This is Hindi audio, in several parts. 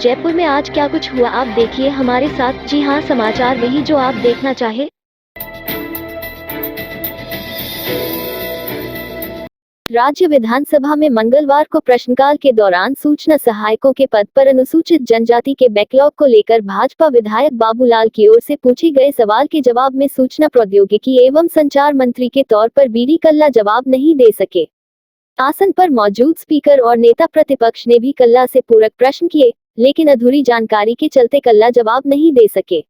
जयपुर में आज क्या कुछ हुआ आप देखिए हमारे साथ। जी हाँ, समाचार वही जो आप देखना चाहे। राज्य विधानसभा में मंगलवार को प्रश्नकाल के दौरान सूचना सहायकों के पद पर अनुसूचित जनजाति के बैकलॉग को लेकर भाजपा विधायक बाबूलाल की ओर से पूछे गए सवाल के जवाब में सूचना प्रौद्योगिकी एवं संचार मंत्री के तौर पर बीडी कल्ला जवाब नहीं दे सके। आसन पर मौजूद स्पीकर और नेता प्रतिपक्ष ने भी कल्ला से पूरक प्रश्न किए, लेकिन अधूरी जानकारी के चलते कल्ला जवाब नहीं दे सके।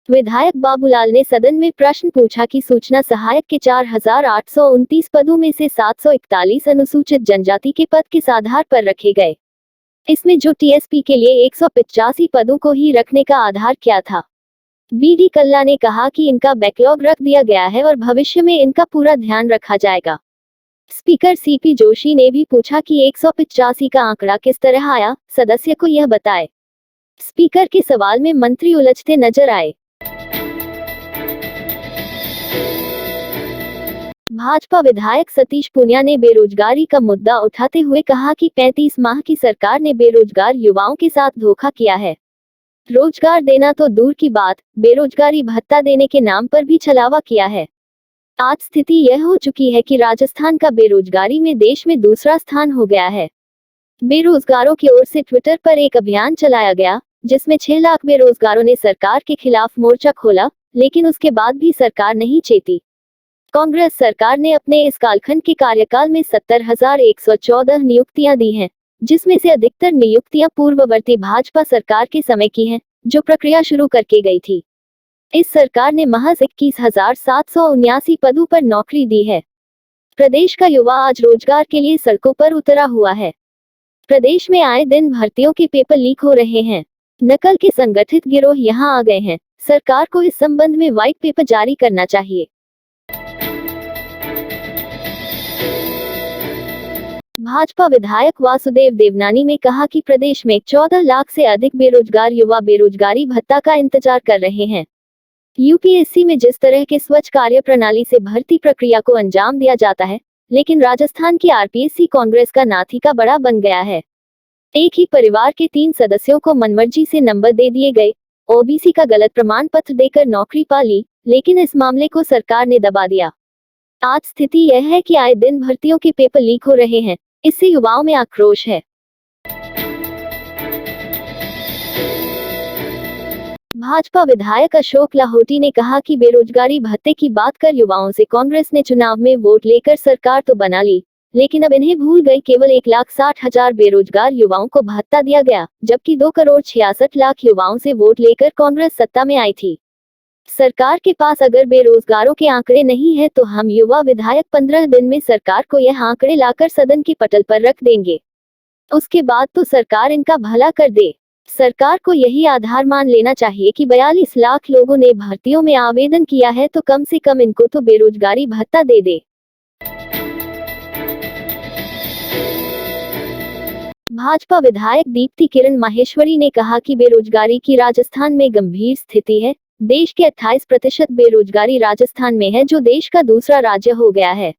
विधायक बाबूलाल ने सदन में प्रश्न पूछा कि सूचना सहायक के 4,829 पदों में से 741 अनुसूचित जनजाति के पद किस आधार पर रखे गए। इसमें जो टीएसपी के लिए 185 पदों को ही रखने का आधार क्या था। बीडी कल्ला ने कहा कि इनका बैकलॉग रख दिया गया है और भविष्य में इनका पूरा ध्यान रखा जाएगा। स्पीकर सीपी जोशी ने भी पूछा कि 185 का आंकड़ा किस तरह आया, सदस्य को यह बताए। स्पीकर के सवाल में मंत्री उलझते नजर आए। भाजपा विधायक सतीश पूनिया ने बेरोजगारी का मुद्दा उठाते हुए कहा कि 35 माह की सरकार ने बेरोजगार युवाओं के साथ धोखा किया है। रोजगार देना तो दूर की बात, बेरोजगारी भत्ता देने के नाम पर भी छलावा किया है। आज स्थिति यह हो चुकी है कि राजस्थान का बेरोजगारी में देश में दूसरा स्थान हो गया है। बेरोजगारों की ओर से ट्विटर पर एक अभियान चलाया गया, जिसमें 6 लाख बेरोजगारों ने सरकार के खिलाफ मोर्चा खोला, लेकिन उसके बाद भी सरकार नहीं चेती। कांग्रेस सरकार ने अपने इस कालखंड के कार्यकाल में 70,114 नियुक्तियां दी हैं, जिसमें से अधिकतर नियुक्तियां पूर्ववर्ती भाजपा सरकार के समय की हैं, जो प्रक्रिया शुरू करके गई थी। इस सरकार ने महज 21,779 पदों पर नौकरी दी है। प्रदेश का युवा आज रोजगार के लिए सड़कों पर उतरा हुआ है। प्रदेश में आए दिन भर्तियों के पेपर लीक हो रहे हैं। नकल के संगठित गिरोह यहां आ गए हैं। सरकार को इस संबंध में व्हाइट पेपर जारी करना चाहिए। भाजपा विधायक वासुदेव देवनानी ने कहा कि प्रदेश में 14 लाख से अधिक बेरोजगार युवा बेरोजगारी भत्ता का इंतजार कर रहे हैं। यूपीएससी में जिस तरह के स्वच्छ कार्य प्रणाली से भर्ती प्रक्रिया को अंजाम दिया जाता है, लेकिन राजस्थान की आरपीएससी कांग्रेस का नाथी का बड़ा बन गया है। एक ही परिवार के 3 सदस्यों को मनमर्जी से नंबर दे दिए गए, ओबीसी का गलत प्रमाण पत्र देकर नौकरी पा ली, लेकिन इस मामले को सरकार ने दबा दिया। आज स्थिति यह है कि आए दिन भर्तियों के पेपर लीक हो रहे हैं, इससे युवाओं में आक्रोश है। भाजपा विधायक अशोक लाहोटी ने कहा कि बेरोजगारी भत्ते की बात कर युवाओं से कांग्रेस ने चुनाव में वोट लेकर सरकार तो बना ली, लेकिन अब इन्हें भूल गए। केवल 1,60,000 बेरोजगार युवाओं को भत्ता दिया गया, जबकि 2,66,00,000 युवाओं से वोट लेकर कांग्रेस सत्ता में आई थी। सरकार के पास अगर बेरोजगारों के आंकड़े नहीं है तो हम युवा विधायक 15 दिन में सरकार को यह आंकड़े लाकर सदन के पटल पर रख देंगे। उसके बाद तो सरकार इनका भला कर दे। सरकार को यही आधार मान लेना चाहिए कि 42 लाख लोगों ने भर्तियों में आवेदन किया है, तो कम से कम इनको तो बेरोजगारी भत्ता दे दे। भाजपा विधायक दीप्ति किरण माहेश्वरी ने कहा कि बेरोजगारी की राजस्थान में गंभीर स्थिति है। देश के 28% बेरोजगारी राजस्थान में है, जो देश का दूसरा राज्य हो गया है।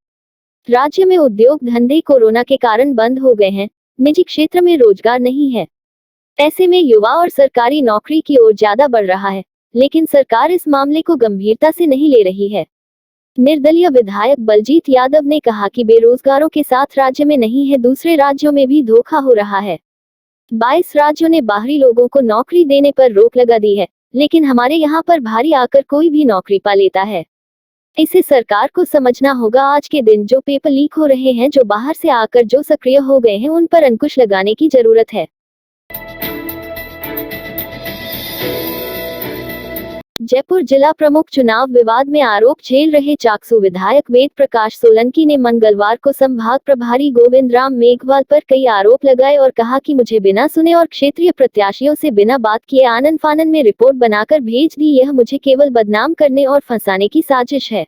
राज्य में उद्योग धंधे कोरोना के कारण बंद हो गए हैं। निजी क्षेत्र में रोजगार नहीं है। ऐसे में युवा और सरकारी नौकरी की ओर ज्यादा बढ़ रहा है, लेकिन सरकार इस मामले को गंभीरता से नहीं ले रही है। निर्दलीय विधायक बलजीत यादव ने कहा कि बेरोजगारों के साथ राज्य में नहीं है, दूसरे राज्यों में भी धोखा हो रहा है। 22 राज्यों ने बाहरी लोगों को नौकरी देने पर रोक लगा दी है, लेकिन हमारे यहाँ पर बाहरी आकर कोई भी नौकरी पा लेता है। इसे सरकार को समझना होगा। आज के दिन जो पेपर लीक हो रहे हैं, जो बाहर से आकर जो सक्रिय हो गए हैं, उन पर अंकुश लगाने की जरूरत है। जयपुर जिला प्रमुख चुनाव विवाद में आरोप झेल रहे चाकसू विधायक वेद प्रकाश सोलंकी ने मंगलवार को संभाग प्रभारी गोविंद राम मेघवाल पर कई आरोप लगाए और कहा कि मुझे बिना सुने और क्षेत्रीय प्रत्याशियों से बिना बात किए आनन फानन में रिपोर्ट बनाकर भेज दी। यह मुझे केवल बदनाम करने और फंसाने की साजिश है।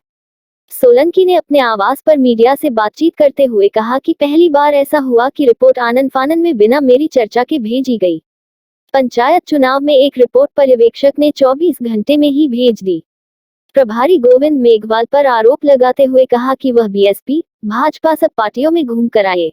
सोलंकी ने अपने आवास पर मीडिया से बातचीत करते हुए कहा कि पहली बार ऐसा हुआ कि रिपोर्ट आनन फानन में बिना मेरी चर्चा के भेजी गई। पंचायत चुनाव में एक रिपोर्ट पर्यवेक्षक ने 24 घंटे में ही भेज दी। प्रभारी गोविंद मेघवाल पर आरोप लगाते हुए कहा कि वह बीएसपी, भाजपा सब पार्टियों में घूम कर आए।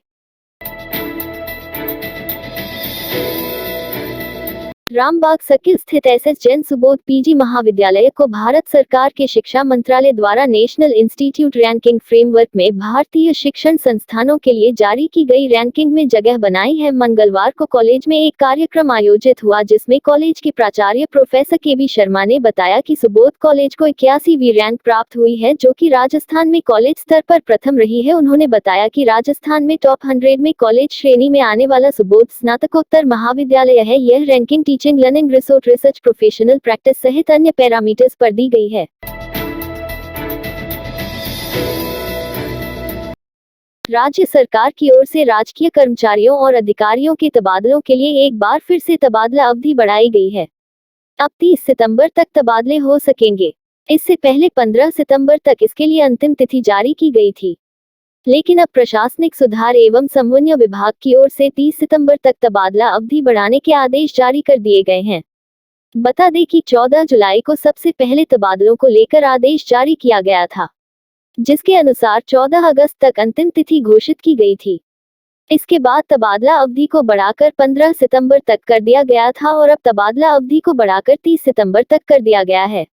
रामबाग सर्किल स्थित एसएस जैन सुबोध पीजी महाविद्यालय को भारत सरकार के शिक्षा मंत्रालय द्वारा नेशनल इंस्टीट्यूट रैंकिंग फ्रेमवर्क में भारतीय शिक्षण संस्थानों के लिए जारी की गई रैंकिंग में जगह बनाई है। मंगलवार को कॉलेज में एक कार्यक्रम आयोजित हुआ जिसमें कॉलेज के प्राचार्य प्रोफेसर केबी शर्मा ने बताया कि सुबोध कॉलेज को 81वीं रैंक प्राप्त हुई है, जो कि राजस्थान में कॉलेज स्तर पर प्रथम रही है। उन्होंने बताया कि राजस्थान में टॉप 100 में कॉलेज श्रेणी में आने वाला सुबोध स्नातकोत्तर महाविद्यालय है। यह ranking teaching, learning, research, professional practice सहित अन्य पैरामीटर्स पर दी गई है। राज्य सरकार की ओर से राजकीय कर्मचारियों और अधिकारियों के तबादलों के लिए एक बार फिर से तबादला अवधि बढ़ाई गई है। अब 30 सितंबर तक तबादले हो सकेंगे। इससे पहले 15 सितंबर तक इसके लिए अंतिम तिथि जारी की गई थी, लेकिन अब प्रशासनिक सुधार एवं समन्वय विभाग की ओर से 30 सितंबर तक तबादला अवधि बढ़ाने के आदेश जारी कर दिए गए हैं। बता दें कि 14 जुलाई को सबसे पहले तबादलों को लेकर आदेश जारी किया गया था, जिसके अनुसार 14 अगस्त तक अंतिम तिथि घोषित की गई थी। इसके बाद तबादला अवधि को बढ़ाकर 15 सितंबर तक कर दिया गया था और अब तबादला अवधि को बढ़ाकर 30 सितंबर तक कर दिया गया है।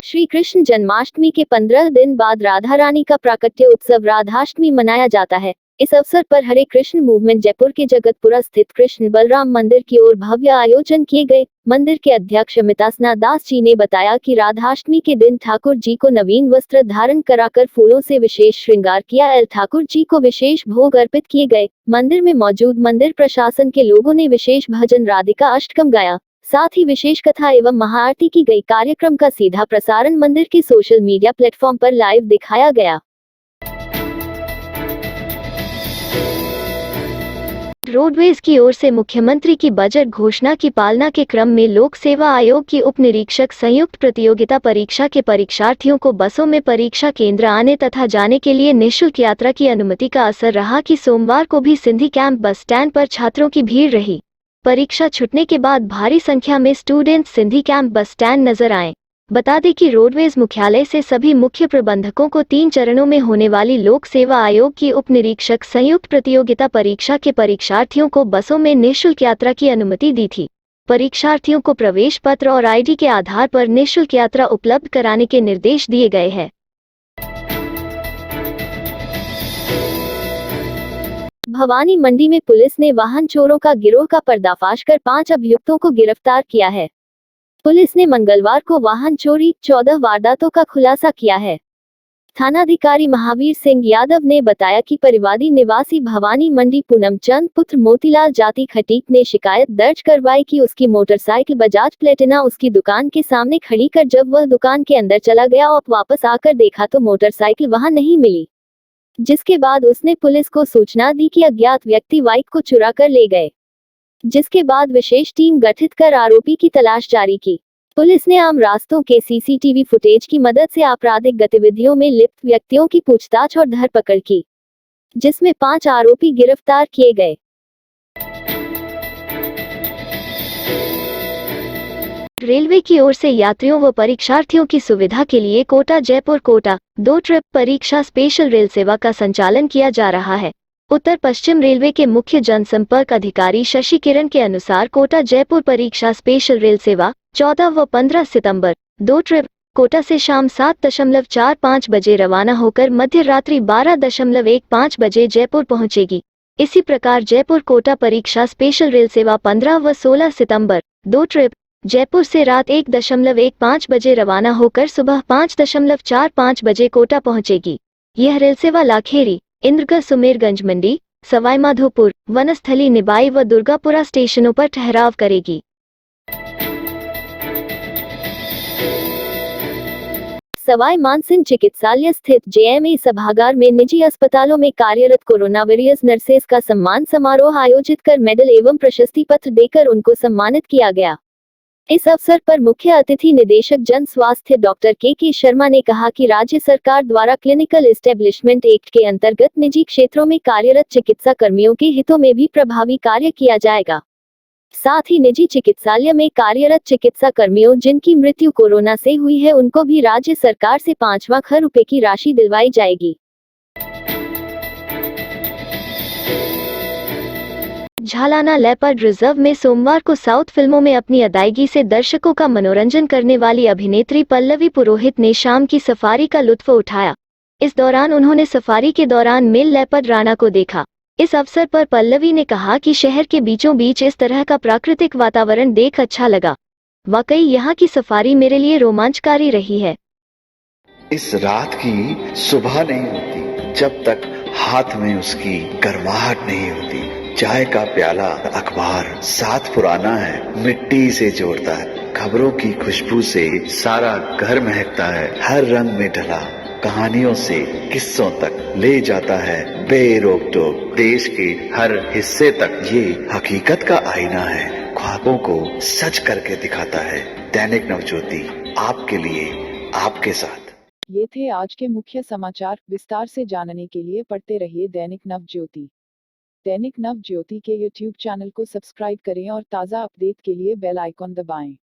श्री कृष्ण जन्माष्टमी के 15 दिन बाद राधा रानी का प्राकट्य उत्सव राधाष्टमी मनाया जाता है। इस अवसर पर हरे कृष्ण मूवमेंट जयपुर के जगतपुरा स्थित कृष्ण बलराम मंदिर की ओर भव्य आयोजन किए गए। मंदिर के अध्यक्ष अमितासना दास जी ने बताया कि राधाष्टमी के दिन ठाकुर जी को नवीन वस्त्र धारण कराकर फूलों से विशेष श्रृंगार किया। ठाकुर जी को विशेष भोग अर्पित किए गए। मंदिर में मौजूद मंदिर प्रशासन के लोगों ने विशेष भजन राधिका अष्टकम गाया, साथ ही विशेष कथा एवं महाआरती की गई। कार्यक्रम का सीधा प्रसारण मंदिर के सोशल मीडिया प्लेटफॉर्म पर लाइव दिखाया गया। रोडवेज की ओर से मुख्यमंत्री की बजट घोषणा की पालना के क्रम में लोक सेवा आयोग की उप निरीक्षक संयुक्त प्रतियोगिता परीक्षा के परीक्षार्थियों को बसों में परीक्षा केंद्र आने तथा जाने के लिए निःशुल्क यात्रा की अनुमति का असर रहा कि सोमवार को भी सिंधी कैंप बस स्टैंड पर छात्रों की भीड़ रही। परीक्षा छूटने के बाद भारी संख्या में student Sindhi camp bus stand नजर आए। बता दें कि रोडवेज मुख्यालय से सभी मुख्य प्रबंधकों को 3 चरणों में होने वाली लोक सेवा आयोग की उप निरीक्षक संयुक्त प्रतियोगिता परीक्षा के परीक्षार्थियों को बसों में निःशुल्क यात्रा की अनुमति दी थी। परीक्षार्थियों को प्रवेश पत्र और आईडी के आधार पर निःशुल्क यात्रा उपलब्ध कराने के निर्देश दिए गए हैं। भवानी मंडी में पुलिस ने वाहन चोरों का गिरोह का पर्दाफाश कर 5 अभियुक्तों को गिरफ्तार किया है। पुलिस ने मंगलवार को वाहन चोरी 14 वारदातों का खुलासा किया है। थानाधिकारी महावीर सिंह यादव ने बताया कि परिवादी निवासी भवानी मंडी पूनम चंद पुत्र मोतीलाल जाति खटीक ने शिकायत दर्ज करवाई कि उसकी मोटरसाइकिल बजाज प्लेटिना उसकी दुकान के सामने खड़ी कर जब वह दुकान के अंदर चला गया और वापस आकर देखा तो मोटरसाइकिल वहां नहीं मिली, जिसके बाद उसने पुलिस को सूचना दी कि अज्ञात व्यक्ति बाइक को चुरा कर ले गए, जिसके बाद विशेष टीम गठित कर आरोपी की तलाश जारी की। पुलिस ने आम रास्तों के सीसीटीवी फुटेज की मदद से आपराधिक गतिविधियों में लिप्त व्यक्तियों की पूछताछ और धरपकड़ की, जिसमें 5 आरोपी गिरफ्तार किए गए। रेलवे की ओर से यात्रियों व परीक्षार्थियों की सुविधा के लिए कोटा जयपुर कोटा 2 ट्रिप परीक्षा स्पेशल रेल सेवा का संचालन किया जा रहा है। उत्तर पश्चिम रेलवे के मुख्य जनसंपर्क अधिकारी शशि किरण के अनुसार कोटा जयपुर परीक्षा स्पेशल रेल सेवा 14 व 15 सितंबर 2 ट्रिप कोटा से शाम 7:45 बजे रवाना होकर मध्य रात्रि 12:15 बजे जयपुर पहुंचेगी। इसी प्रकार जयपुर कोटा परीक्षा स्पेशल रेल सेवा 15 व 16 सितंबर 2 ट्रिप जयपुर से रात 1:15 बजे रवाना होकर सुबह 5:45 बजे कोटा पहुंचेगी। यह रेल सेवा लाखेरी, इंद्रगढ़, सुमेरगंज मंडी, सवाई माधोपुर, वनस्थली, निबाई व दुर्गापुरा स्टेशनों पर ठहराव करेगी। सवाई मानसिंह चिकित्सालय स्थित जेएमई सभागार में निजी अस्पतालों में कार्यरत कोरोना वॉरियर्स नर्सेस का सम्मान समारोह आयोजित कर मेडल एवं प्रशस्ति पत्र देकर उनको सम्मानित किया गया। इस अवसर पर मुख्य अतिथि निदेशक जन स्वास्थ्य डॉक्टर के शर्मा ने कहा कि राज्य सरकार द्वारा क्लिनिकल एस्टेब्लिशमेंट एक्ट के अंतर्गत निजी क्षेत्रों में कार्यरत चिकित्सा कर्मियों के हितों में भी प्रभावी कार्य किया जाएगा। साथ ही निजी चिकित्सालय में कार्यरत चिकित्सा कर्मियों जिनकी मृत्यु कोरोना से हुई है उनको भी राज्य सरकार से 5 लाख रुपए की राशि दिलवाई जाएगी। झालाना लेपर्ड रिजर्व में सोमवार को साउथ फिल्मों में अपनी अदायगी से दर्शकों का मनोरंजन करने वाली अभिनेत्री पल्लवी पुरोहित ने शाम की सफारी का लुत्फ उठाया। इस दौरान उन्होंने सफारी के दौरान मेल लेपर्ड राणा को देखा। इस अवसर पर पल्लवी ने कहा कि शहर के बीचों बीच इस तरह का प्राकृतिक वातावरण देख अच्छा लगा। वाकई यहाँ की सफारी मेरे लिए रोमांचकारी रही है। इस रात की सुबह नहीं होती जब तक हाथ में उसकी गर्माहट नहीं होती। चाय का प्याला, अखबार साथ पुराना है, मिट्टी से जोड़ता है। खबरों की खुशबू से सारा घर महकता है। हर रंग में ढला कहानियों से किस्सों तक ले जाता है बेरोक टोक। देश के हर हिस्से तक ये हकीकत का आईना है। ख्वाबों को सच करके दिखाता है। दैनिक नवज्योति, आपके लिए, आपके साथ। ये थे आज के मुख्य समाचार। विस्तार से जानने के लिए पढ़ते रहिए दैनिक नवज्योति। दैनिक नवज्योति के YouTube चैनल को सब्सक्राइब करें और ताज़ा अपडेट के लिए बेल आइकॉन दबाएं।